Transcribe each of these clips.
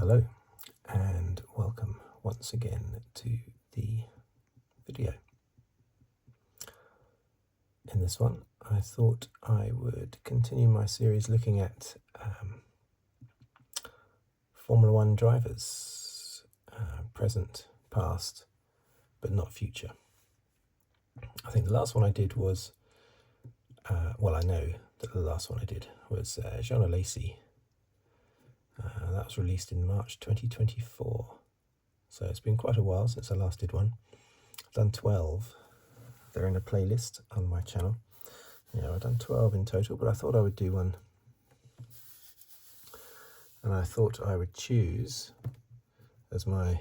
Hello and welcome once again to the video. In this one I thought I would continue my series looking at Formula One drivers, present, past, but not future. I think the last one I did was, I know that the last one I did was Jean Alesi. That was released in March 2024, so it's been quite a while since I last did one. I've done 12. They're in a playlist on my channel. I've done 12 in total, but I thought I would do one, and I thought I would choose as my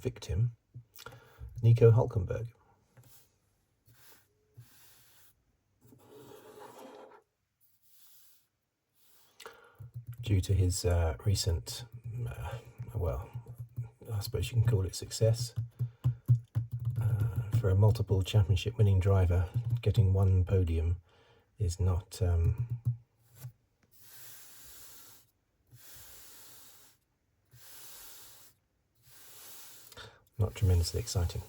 victim Nico Hulkenberg. Due to his recent, I suppose you can call it success. For a multiple championship winning driver, getting one podium is not tremendously exciting.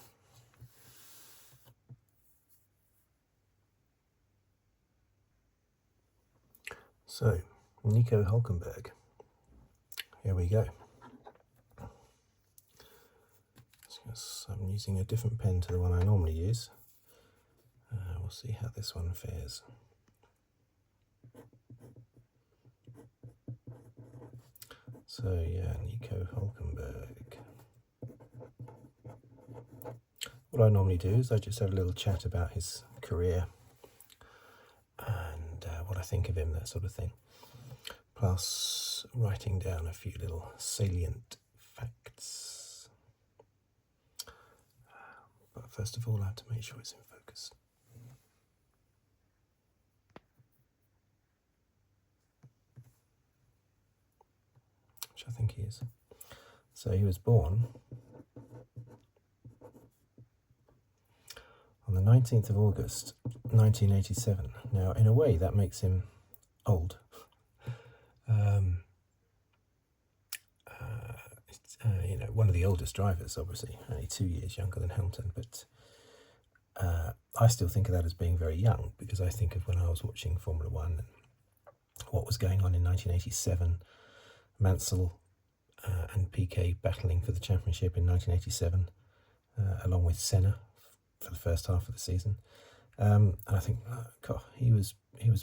So, Nico Hulkenberg. Here we go. I'm using a different pen to the one I normally use. We'll see how this one fares. So yeah, Nico Hulkenberg. What I normally do is I just have a little chat about his career and what I think of him, that sort of thing. Plus writing down a few little salient facts. But first of all, I have to make sure it's in focus. Which I think he is. So he was born on the 19th of August 1987. Now, in a way, that makes him old. One of the oldest drivers, obviously, only 2 years younger than Hamilton, but I still think of that as being very young, because I think of when I was watching Formula One and what was going on in 1987, Mansell and Piquet battling for the championship in 1987, along with Senna for the first half of the season. And I think, God, he was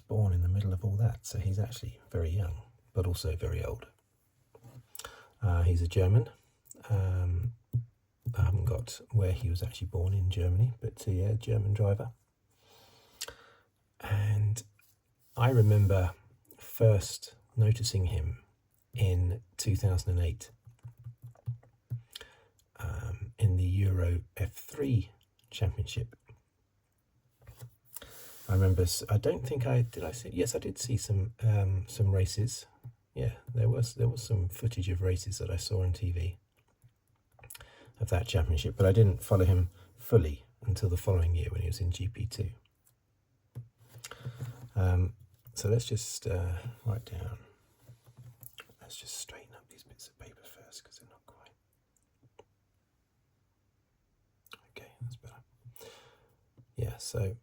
born in the middle of all that, so he's actually very young, but also very old. He's a German. I haven't got where he was actually born in Germany, but yeah, German driver. And I remember first noticing him in 2008 in the Euro F3 Championship. I remember, I don't think I see, yes, I did see some races. Yeah, there was some footage of races that I saw on TV of that championship, but I didn't follow him fully until the following year when he was in GP2. So let's just write down. Let's just straighten up these bits of paper first, because they're not quite. Okay, that's better. Yeah, so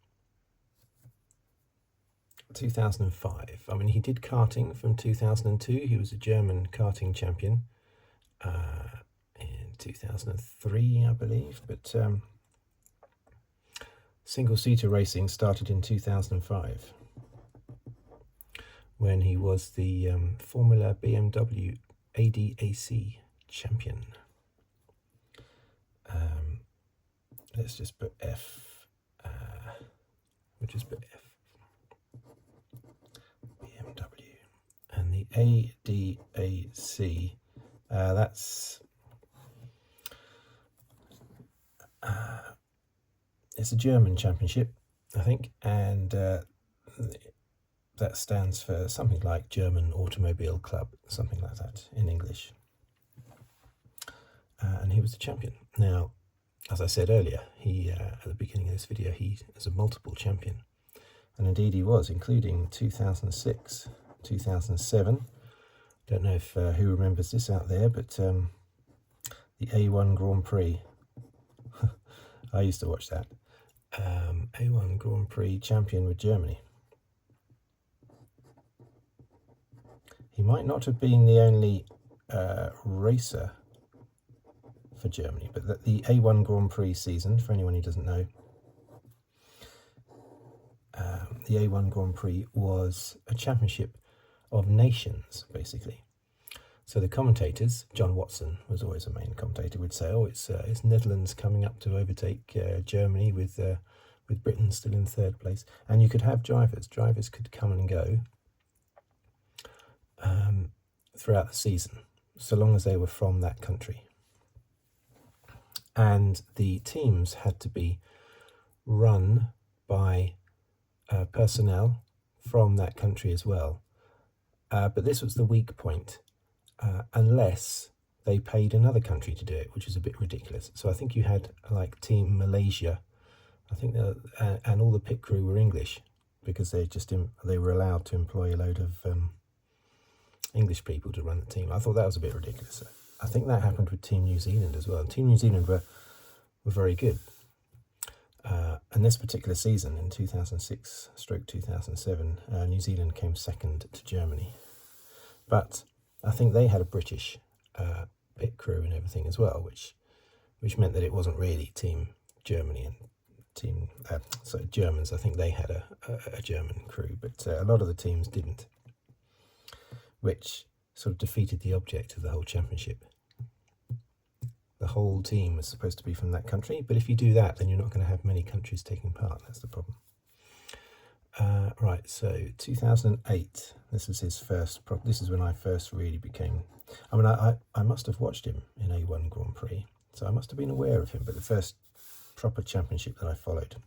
2005. I mean, he did karting from 2002. He was a German karting champion in 2003, I believe. But single-seater racing started in 2005 when he was the Formula BMW ADAC champion. Let's just put F. We'll just put F. BMW. And the ADAC, that's it's a German championship, I think, and that stands for something like German Automobile Club, something like that in English. And he was the champion. Now, as I said earlier, he at the beginning of this video, he is a multiple champion. And indeed he was, including 2006, 2007, Don't know if who remembers this out there, but the A1 Grand Prix. I used to watch that. A1 Grand Prix champion with Germany. He might not have been the only racer for Germany, but the A1 Grand Prix season, for anyone who doesn't know, the A1 Grand Prix was a championship of nations, basically. So the commentators, John Watson was always a main commentator, would say, "Oh, it's Netherlands coming up to overtake Germany with Britain still in third place." And you could have drivers. Drivers could come and go throughout the season, so long as they were from that country. And the teams had to be run by personnel from that country as well. But this was the weak point, unless they paid another country to do it, which was a bit ridiculous. So I think you had like Team Malaysia, I think, and all the pit crew were English, because they were allowed to employ a load of English people to run the team. I thought that was a bit ridiculous. I think that happened with Team New Zealand as well. Team New Zealand were very good. And this particular season, in 2006/2007, New Zealand came second to Germany. But I think they had a British pit crew and everything as well, which meant that it wasn't really Team Germany and Germans. I think they had a German crew, but a lot of the teams didn't, which sort of defeated the object of the whole championship. The whole team was supposed to be from that country, but if you do that, then you're not going to have many countries taking part. That's the problem. Right, so 2008, this was his first, this is when I first really became, I must have watched him in A1 Grand Prix, so I must have been aware of him, but the first proper championship that I followed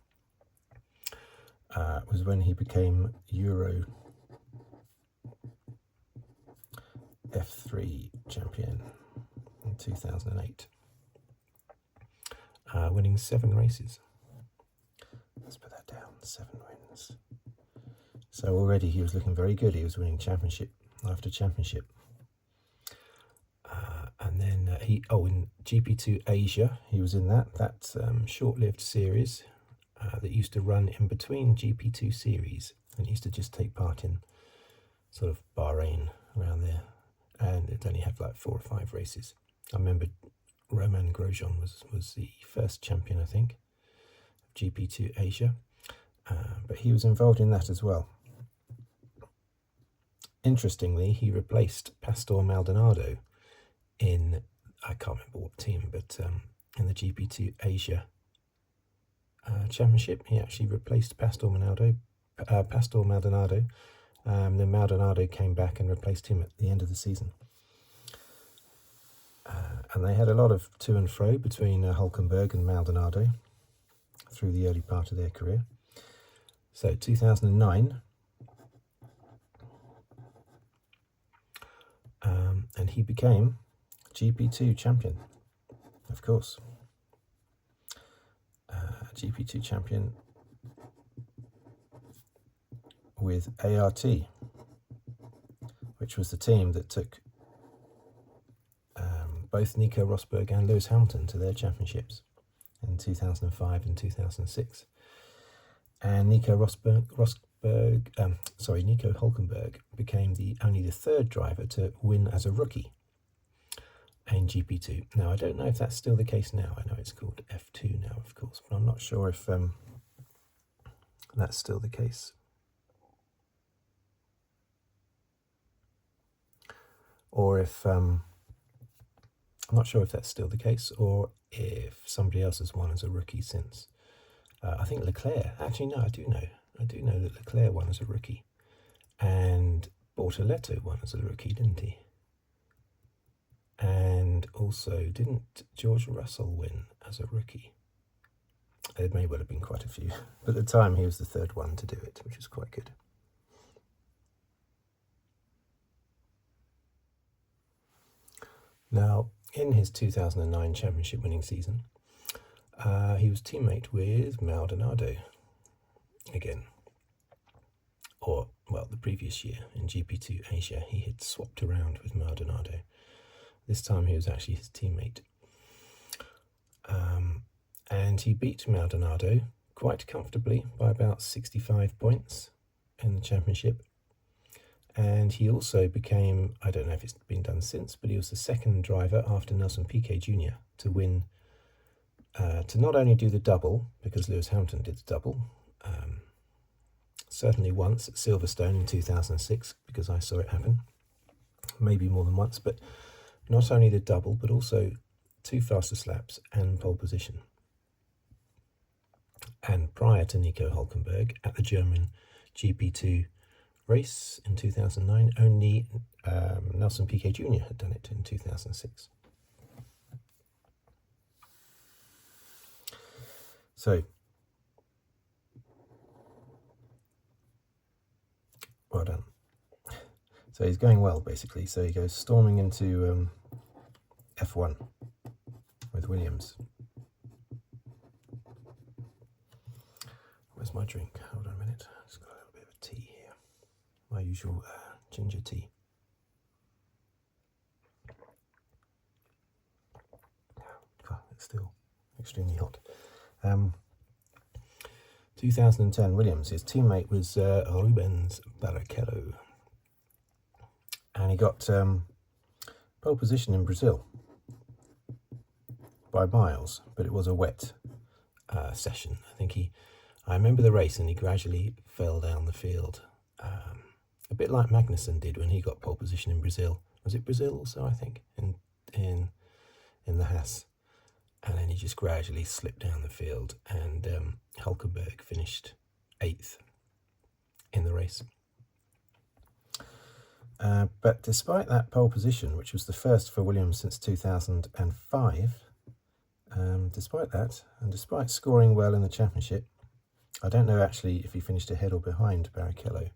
was when he became Euro F3 champion in 2008, winning 7 races. Let's put that down, 7 wins. So already he was looking very good. He was winning championship after championship. And then in GP2 Asia, he was in that short-lived series that used to run in between GP2 series, and used to just take part in sort of Bahrain around there, and it only had like 4 or 5 races. I remember Romain Grosjean was the first champion, I think, of GP2 Asia, but he was involved in that as well. Interestingly, he replaced Pastor Maldonado in, I can't remember what team, but in the GP2 Asia championship, he actually replaced Pastor Maldonado. Then Maldonado came back and replaced him at the end of the season. And they had a lot of to and fro between Hulkenberg and Maldonado through the early part of their career. So 2009, and he became GP2 champion, of course. GP2 champion with ART, which was the team that took both Nico Rosberg and Lewis Hamilton to their championships in 2005 and 2006. And Nico Hulkenberg became only the 3rd driver to win as a rookie in GP2. Now, I don't know if that's still the case now. I know it's called F2 now, of course, but I'm not sure if that's still the case. Or if, I'm not sure if that's still the case, or if somebody else has won as a rookie since. I think Leclerc, actually no, I do know that Leclerc won as a rookie, and Bortoleto won as a rookie, didn't he? And also, didn't George Russell win as a rookie? There may well have been quite a few, but at the time he was the 3rd one to do it, which is quite good. Now, in his 2009 championship winning season, he was teammate with Maldonado again. Or the previous year in GP2 Asia, he had swapped around with Maldonado. This time he was actually his teammate. And he beat Maldonado quite comfortably by about 65 points in the championship. And he also became, I don't know if it's been done since, but he was the second driver after Nelson Piquet Jr. to win, to not only do the double, because Lewis Hamilton did the double, certainly once at Silverstone in 2006, because I saw it happen, maybe more than once, but not only the double, but also 2 fastest laps and pole position. And prior to Nico Hulkenberg, at the German GP2 race in 2009, only Nelson Piquet Jr. had done it in 2006. So, well done. So he's going well, basically. So he goes storming into F1 with Williams. Where's my drink? Hold on a minute. I've just got a little bit of tea here. My usual ginger tea. Oh, it's still extremely hot. 2010 Williams. His teammate was Rubens Barrichello. And he got pole position in Brazil by miles, but it was a wet session. I remember the race, and he gradually fell down the field, a bit like Magnussen did when he got pole position in Brazil. Was it Brazil also? I think in the Haas, and then he just gradually slipped down the field, and Hulkenberg finished 8th in the race. But despite that pole position, which was the first for Williams since 2005, despite that, and despite scoring well in the championship, I don't know actually if he finished ahead or behind Barrichello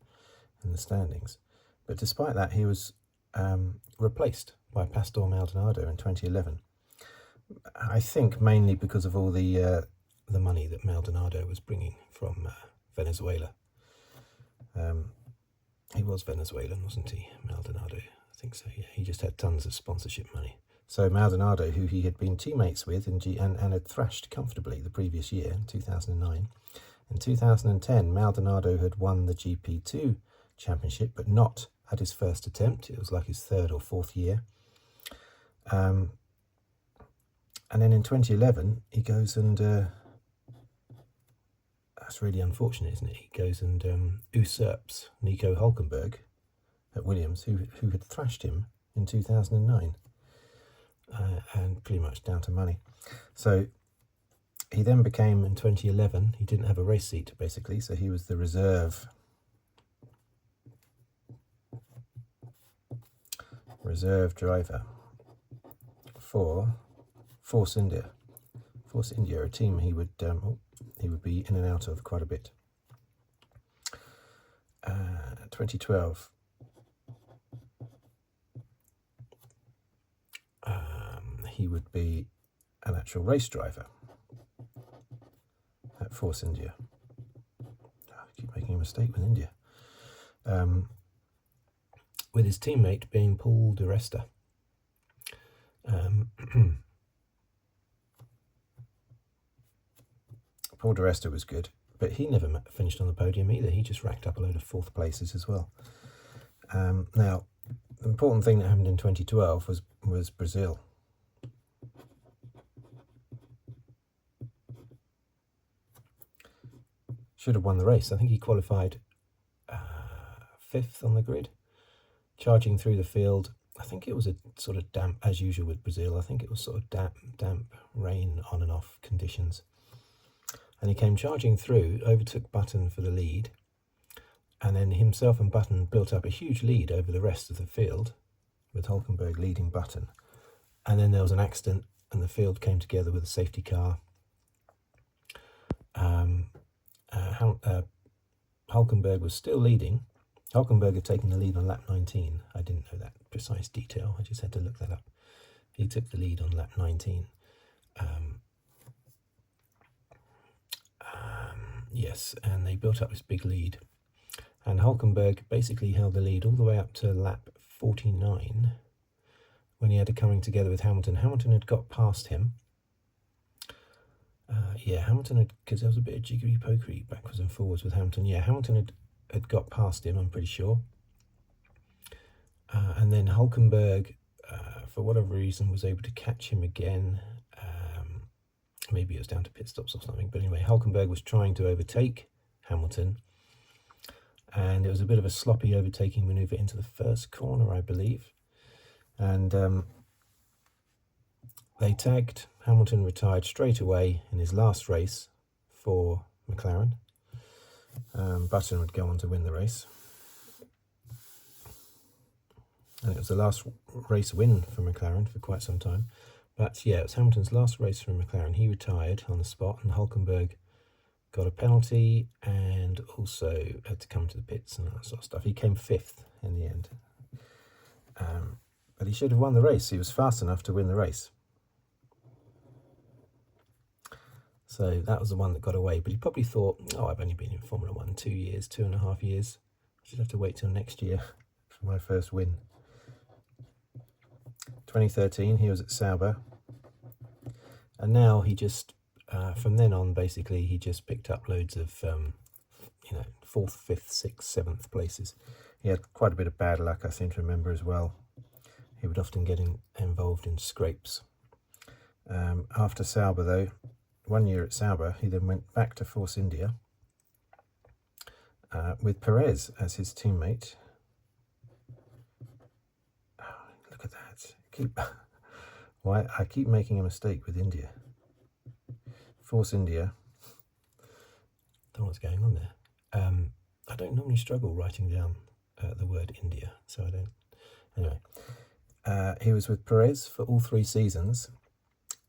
in the standings, but despite that, he was replaced by Pastor Maldonado in 2011. I think mainly because of all the money that Maldonado was bringing from Venezuela. He was Venezuelan, wasn't he, Maldonado? I think so, yeah. He just had tons of sponsorship money. So Maldonado, who he had been teammates with and had thrashed comfortably the previous year, in 2009. In 2010, Maldonado had won the GP2 championship, but not at his first attempt. It was like his 3rd or 4th year. And then in 2011, he goes and... that's really unfortunate, isn't it? He goes and usurps Nico Hulkenberg at Williams, who had thrashed him in 2009, and pretty much down to money. So he then became, in 2011, he didn't have a race seat, basically, so he was the reserve driver for Force India. Force India, a team he would be in and out of quite a bit. 2012. He would be an actual race driver at Force India. I keep making a mistake with India. With his teammate being Paul di Resta. Paul di Resta was good, but he never finished on the podium either. He just racked up a load of 4th places as well. Now, the important thing that happened in 2012 was Brazil. Should have won the race. I think he qualified 5th on the grid, charging through the field. I think it was a sort of damp, as usual with Brazil, I think it was sort of damp rain on and off conditions. And he came charging through, overtook Button for the lead, and then himself and Button built up a huge lead over the rest of the field, with Hulkenberg leading Button. And then there was an accident, and the field came together with a safety car. Hulkenberg was still leading. Hulkenberg had taken the lead on lap 19. I didn't know that precise detail. I just had to look that up. He took the lead on lap 19. Yes, and they built up this big lead. And Hulkenberg basically held the lead all the way up to lap 49 when he had a coming together with Hamilton. Hamilton had got past him. Hamilton had, because there was a bit of jiggery-pokery backwards and forwards with Hamilton. Yeah, Hamilton had got past him, I'm pretty sure. And then Hulkenberg, for whatever reason, was able to catch him again. Maybe it was down to pit stops or something. But anyway, Hulkenberg was trying to overtake Hamilton. And it was a bit of a sloppy overtaking manoeuvre into the first corner, I believe. And they tagged. Hamilton retired straight away in his last race for McLaren. Button would go on to win the race. And it was the last race win for McLaren for quite some time. But yeah, it was Hamilton's last race for McLaren. He retired on the spot, and Hulkenberg got a penalty and also had to come to the pits and that sort of stuff. He came 5th in the end. But he should have won the race. He was fast enough to win the race. So that was the one that got away. But he probably thought, I've only been in Formula 1 2 years, 2.5 years. I should have to wait till next year for my first win. 2013, he was at Sauber. And now he just, from then on, basically, he just picked up loads of, 4th, 5th, 6th, 7th places. He had quite a bit of bad luck, I seem to remember, as well. He would often get involved in scrapes. After Sauber, though, 1 year at Sauber, he then went back to Force India with Perez as his teammate. Look at that. I keep making a mistake with India. Force India. Don't know what's going on there. I don't normally struggle writing down the word India, so I don't. Anyway, he was with Perez for all 3 seasons,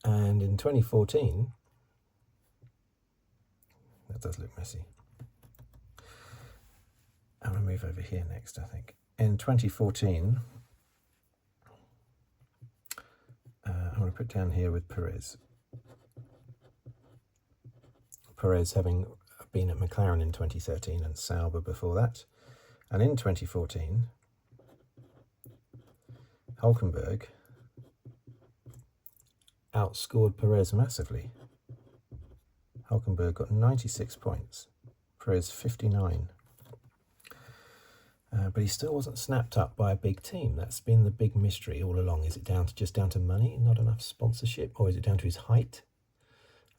and in 2014, that does look messy. I'm going to move over here next, I think. In 2014, I'm going to put down here with Perez. Perez having been at McLaren in 2013 and Sauber before that. And in 2014, Hulkenberg outscored Perez massively. Hulkenberg got 96 points, Perez 59. But he still wasn't snapped up by a big team. That's been the big mystery all along. Is it just down to money, not enough sponsorship, or is it down to his height?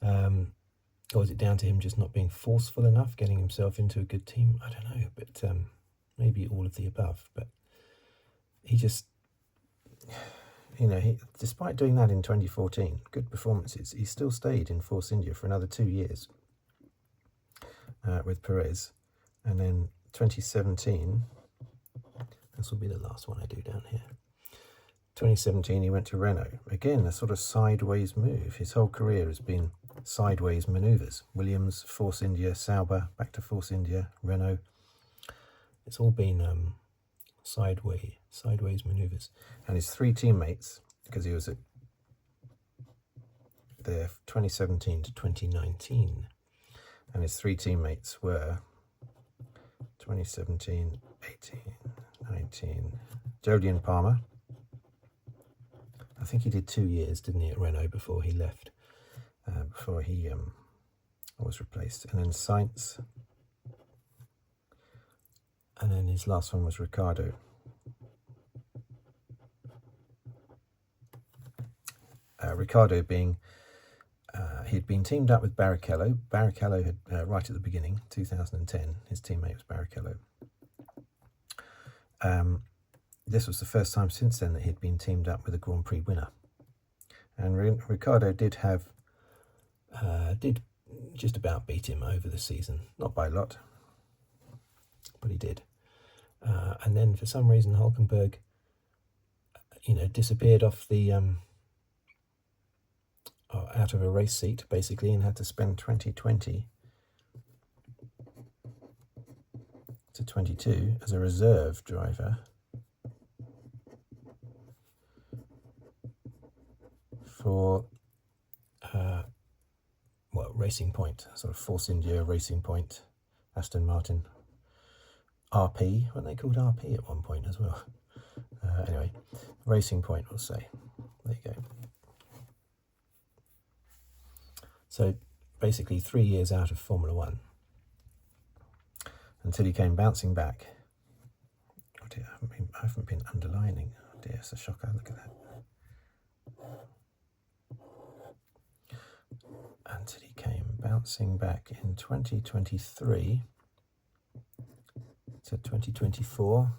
Or is it down to him just not being forceful enough, getting himself into a good team? I don't know, but maybe all of the above. But he just, despite doing that in 2014, good performances, he still stayed in Force India for another 2 years with Perez. And then 2017, this will be the last one I do down here. 2017, he went to Renault. Again, a sort of sideways move. His whole career has been sideways manoeuvres. Williams, Force India, Sauber, back to Force India, Renault. It's all been sideways manoeuvres. And his 3 teammates, because he was at there 2017 to 2019, and his 3 teammates were 2017, 18, 19, Jolyon Palmer. I think he did 2 years, didn't he, at Renault before he left, before he was replaced. And then Sainz. And then his last one was Ricciardo. Ricciardo being, he'd been teamed up with Barrichello. Barrichello had, right at the beginning, 2010, his teammate was Barrichello. This was the first time since then that he'd been teamed up with a Grand Prix winner. And Ricciardo did just about beat him over the season. Not by a lot, but he did. And then for some reason Hulkenberg, disappeared off the, out of a race seat, basically, and had to spend 2020 to 22 as a reserve driver for Racing Point, sort of Force India, Racing Point, Aston Martin. RP, weren't they called RP at one point as well? Anyway, Racing Point, we'll say. There you go. So basically 3 years out of Formula One until he came bouncing back. Oh dear, I haven't been underlining. Oh dear, it's a shocker. Look at that. Until he came bouncing back in 2023 to 2024.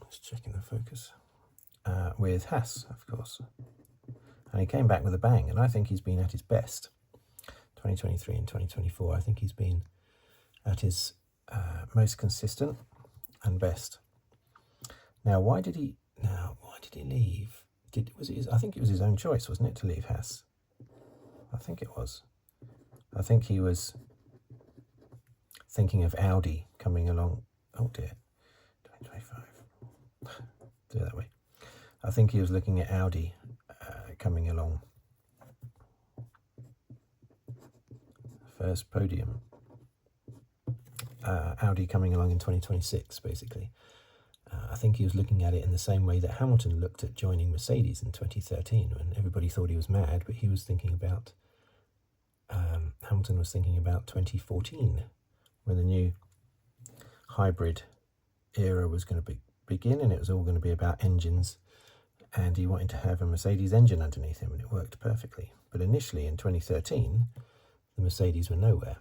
Just checking the focus. With Haas, of course. And he came back with a bang, and I think he's been at his best. 2023 and 2024, I think he's been at his most consistent and best. Now, why did he leave? I think it was his own choice, wasn't it, to leave Haas? I think it was. I think he was thinking of Audi coming along. Oh dear, 2025. Do it that way. I think he was looking at Audi coming along. First podium. Audi coming along in 2026, basically. I think he was looking at it in the same way that Hamilton looked at joining Mercedes in 2013, when everybody thought he was mad, but he was thinking about, Hamilton was thinking about 2014, when the new hybrid era was going to begin, and it was all going to be about engines, and he wanted to have a Mercedes engine underneath him, and it worked perfectly. But initially in 2013, the Mercedes were nowhere.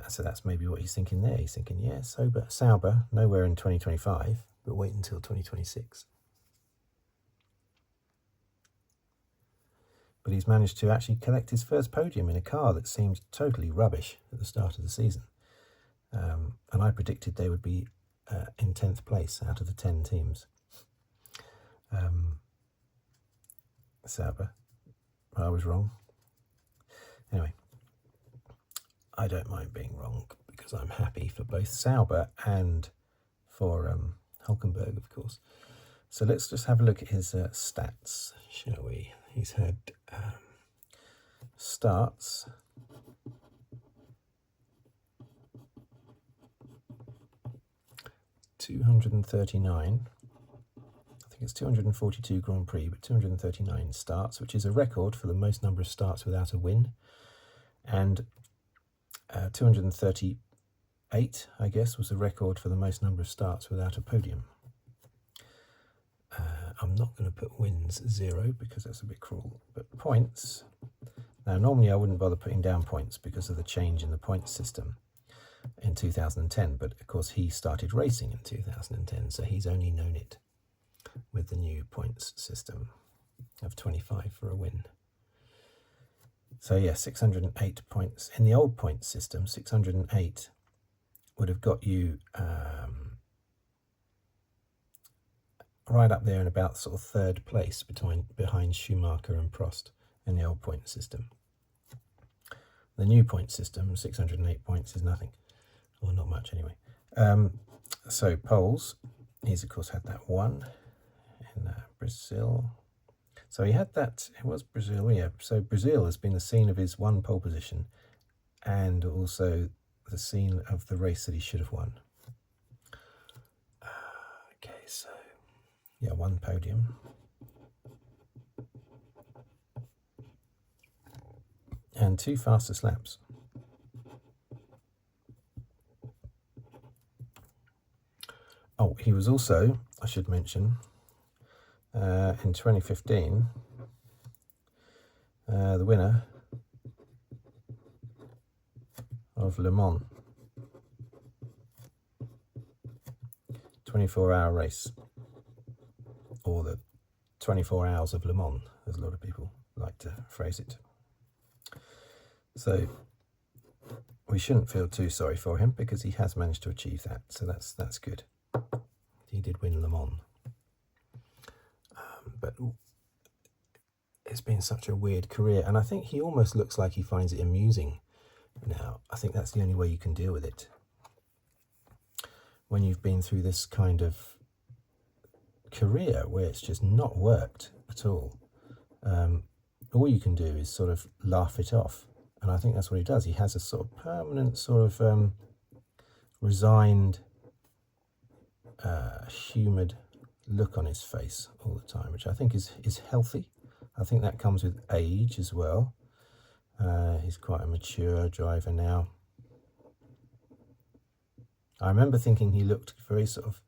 So that's maybe what he's thinking there. He's thinking, yeah, Sauber, nowhere in 2025, but wait until 2026. But he's managed to actually collect his first podium in a car that seemed totally rubbish at the start of the season. And I predicted they would be in 10th place out of the 10 teams. Sauber. I was wrong. Anyway, I don't mind being wrong because I'm happy for both Sauber and for Hulkenberg, of course. So let's just have a look at his stats, shall we? He's had starts. $239. I think it's 242 Grand Prix, but 239 starts, which is a record for the most number of starts without a win. And 238, I guess, was the record for the most number of starts without a podium. I'm not going to put wins 0 because that's a bit cruel, but points. Now, normally I wouldn't bother putting down points because of the change in the points system in 2010, but of course he started racing in 2010, so he's only known it with the new points system of 25 for a win. So yeah, 608 points. In the old points system, 608 would have got you right up there in about sort of third place behind Schumacher and Prost in the old point system. The new point system, 608 points, is nothing. Or not much anyway. So poles, he's of course had that one in Brazil. So he had that, it was Brazil, yeah. So Brazil has been the scene of his one pole position and also the scene of the race that he should have won. Okay, so yeah, one podium. And 2 fastest laps. Oh, he was also, I should mention, in 2015, the winner of Le Mans, 24-hour race, or the 24 hours of Le Mans, as a lot of people like to phrase it. So we shouldn't feel too sorry for him because he has managed to achieve that, so that's good. He did win Le Mans. But it's been such a weird career, and I think he almost looks like he finds it amusing now. I think that's the only way you can deal with it. When you've been through this kind of career where it's just not worked at all you can do is sort of laugh it off And I think that's what he does. He has a sort of permanent sort of resigned, humoured look on his face all the time, which I think is healthy. I think that comes with age as well. He's quite a mature driver now. I remember thinking he looked very sort of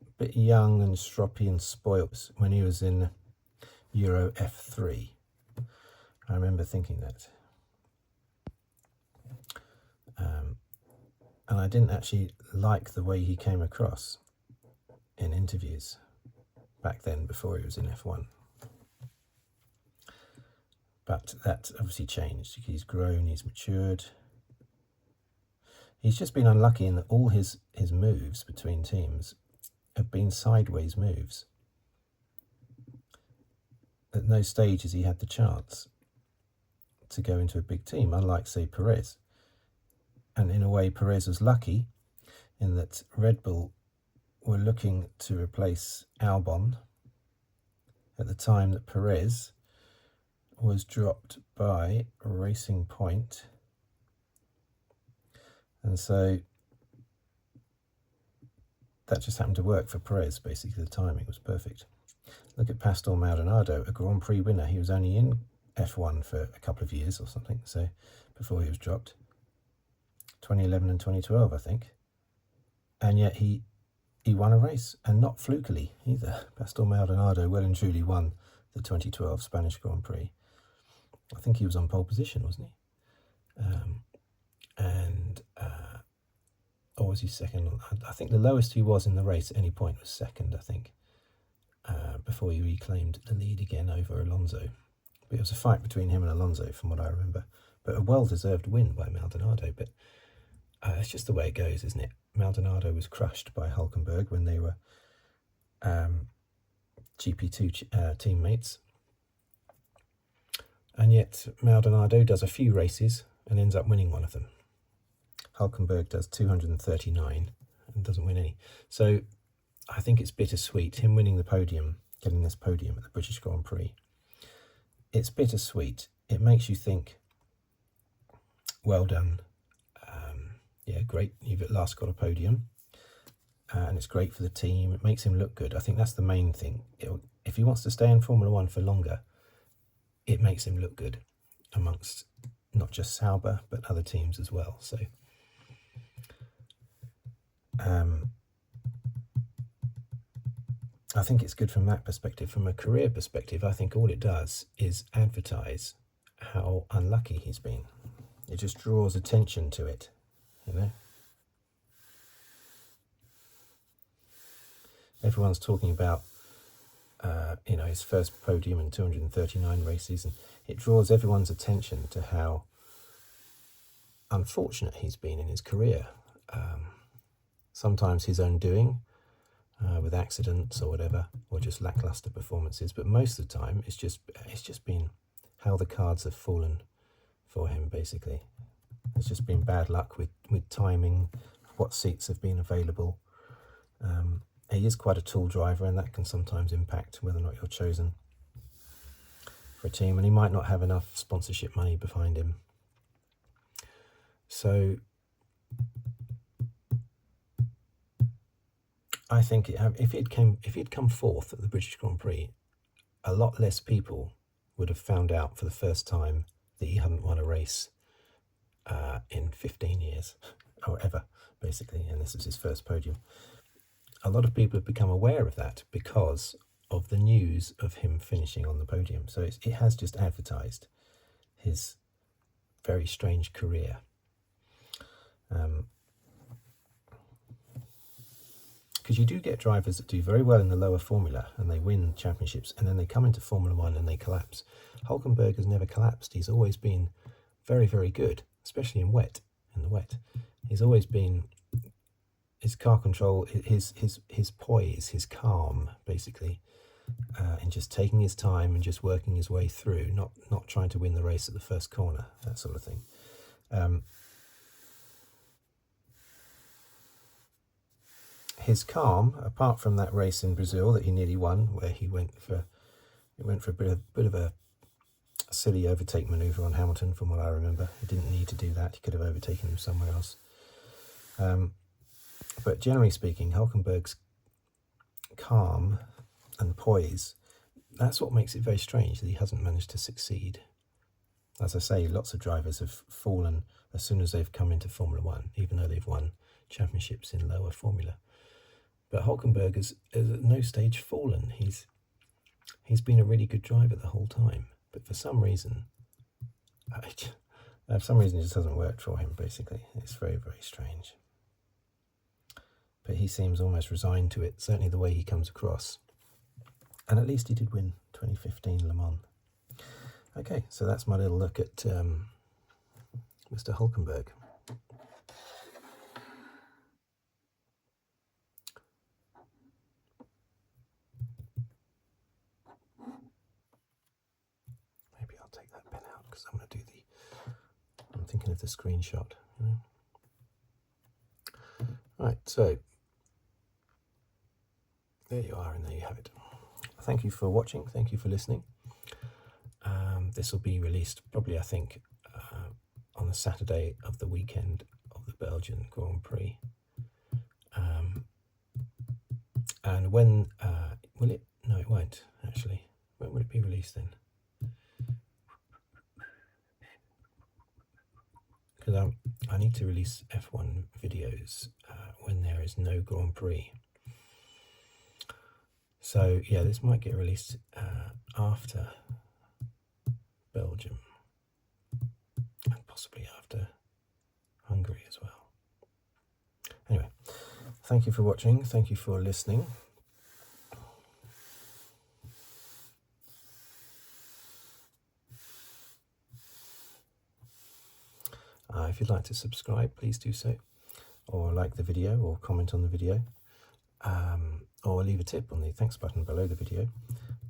a bit young and stroppy and spoilt when he was in Euro F3. I remember thinking that. And I didn't actually like the way he came across in interviews back then, before he was in F1. But that obviously changed. He's grown, he's matured. He's just been unlucky in that all his moves between teams have been sideways moves. At no stage has he had the chance to go into a big team, unlike, say, Perez. And in a way, Perez was lucky in that Red Bull were looking to replace Albon at the time that Perez was dropped by Racing Point. And so that just happened to work for Perez. Basically, the timing was perfect. Look at Pastor Maldonado, a Grand Prix winner. He was only in F1 for a couple of years or something, so before he was dropped. 2011 and 2012, I think. And yet he won a race, and not flukily either. Pastor Maldonado well and truly won the 2012 Spanish Grand Prix. I think he was on pole position, wasn't he? Or was he second? I think the lowest he was in the race at any point was second, I think, before he reclaimed the lead again over Alonso. But it was a fight between him and Alonso, from what I remember. But a well-deserved win by Maldonado. But it's just the way it goes, isn't it? Maldonado was crushed by Hulkenberg when they were GP2 teammates. And yet Maldonado does a few races and ends up winning one of them. Hulkenberg does 239 and doesn't win any. So I think it's bittersweet, him winning the podium, getting this podium at the British Grand Prix. It's bittersweet. It makes you think, well done. Yeah, great, you've at last got a podium. And it's great for the team. It makes him look good. I think that's the main thing. If he wants to stay in Formula One for longer, it makes him look good amongst not just Sauber, but other teams as well. So I think it's good from that perspective. From a career perspective, I think all it does is advertise how unlucky he's been. It just draws attention to it, you know. Everyone's talking about, his first podium in 239 races, and it draws everyone's attention to how unfortunate he's been in his career. Sometimes his own doing, with accidents or whatever, or just lackluster performances. But most of the time, it's just been how the cards have fallen for him. Basically, it's just been bad luck with timing, what seats have been available. He is quite a tall driver, and that can sometimes impact whether or not you're chosen for a team, and he might not have enough sponsorship money behind him. So I think if he'd come fourth at the British Grand Prix, a lot less people would have found out for the first time that he hadn't won a race in 15 years, or ever, basically, and this was his first podium. A lot of people have become aware of that because of the news of him finishing on the podium. So it has just advertised his very strange career. Because you do get drivers that do very well in the lower formula and they win championships, and then they come into Formula One and they collapse. Hulkenberg has never collapsed. He's always been very, very good, especially in the wet. He's always been, his car control, his poise, his calm, basically, and just taking his time and just working his way through, not trying to win the race at the first corner, that sort of thing. His calm, apart from that race in Brazil that he nearly won, where he went for a bit of a silly overtake manoeuvre on Hamilton, from what I remember. He didn't need to do that. He could have overtaken him somewhere else. But generally speaking, Hulkenberg's calm and poise, that's what makes it very strange that he hasn't managed to succeed. As I say, lots of drivers have fallen as soon as they've come into Formula One, even though they've won championships in lower formula. But Hulkenberg has at no stage fallen. He's been a really good driver the whole time, but for some reason it just hasn't worked for him, basically. It's very, very strange. But he seems almost resigned to it, certainly the way he comes across. And at least he did win 2015 Le Mans. Okay, so that's my little look at Mr. Hulkenberg. Maybe I'll take that pen out because I'm thinking of the screenshot. You know? Right, so there you are, and there you have it. Thank you for watching. Thank you for listening. This will be released probably, I think, on the Saturday of the weekend of the Belgian Grand Prix. And when will it? No, it won't, actually. When will it be released then? Because I need to release F1 videos when there is no Grand Prix. So yeah, this might get released after Belgium and possibly after Hungary as well. Anyway, thank you for watching. Thank you for listening. If you'd like to subscribe, please do so, or like the video, or comment on the video, or leave a tip on the thanks button below the video.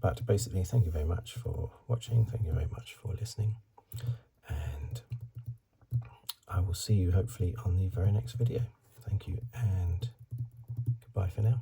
But basically, thank you very much for watching, thank you very much for listening, and I will see you hopefully on the very next video. Thank you, and goodbye for now.